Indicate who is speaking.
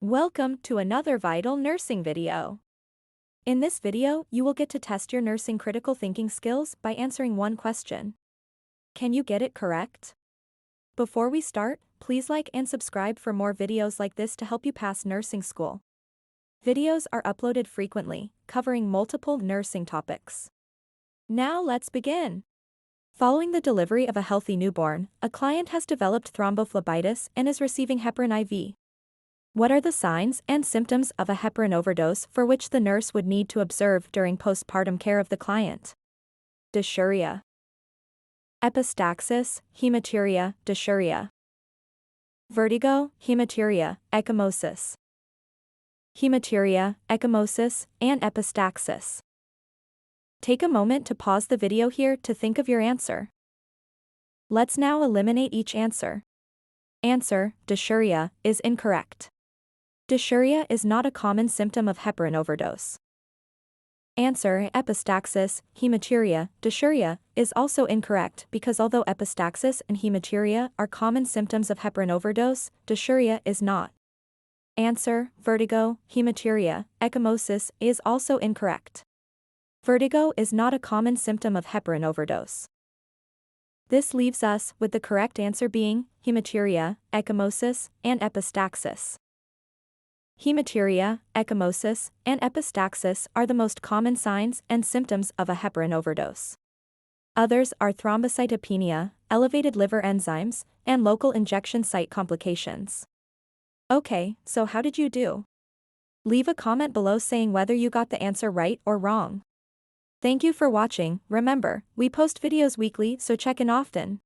Speaker 1: Welcome to another vital nursing video. In this video, you will get to test your nursing critical thinking skills by answering one question. Can you get it correct? Before we start, please like and subscribe for more videos like this to help you pass nursing school. Videos are uploaded frequently, covering multiple nursing topics. Now let's begin. Following the delivery of a healthy newborn, a client has developed thrombophlebitis and is receiving heparin IV. What are the signs and symptoms of a heparin overdose for which the nurse would need to observe during postpartum care of the client? Dysuria. Epistaxis, hematuria, dysuria. Vertigo, hematuria, ecchymosis. Hematuria, ecchymosis, and epistaxis. Take a moment to pause the video here to think of your answer. Let's now eliminate each answer. Answer, dysuria, is incorrect. Dysuria is not a common symptom of heparin overdose. Answer, epistaxis, hematuria, dysuria, is also incorrect because although epistaxis and hematuria are common symptoms of heparin overdose, dysuria is not. Answer, vertigo, hematuria, ecchymosis, is also incorrect. Vertigo is not a common symptom of heparin overdose. This leaves us with the correct answer being hematuria, ecchymosis, and epistaxis. Hematuria, ecchymosis, and epistaxis are the most common signs and symptoms of a heparin overdose. Others are thrombocytopenia, elevated liver enzymes, and local injection site complications. Okay, so how did you do? Leave a comment below saying whether you got the answer right or wrong. Thank you for watching. Remember, we post videos weekly, so check in often.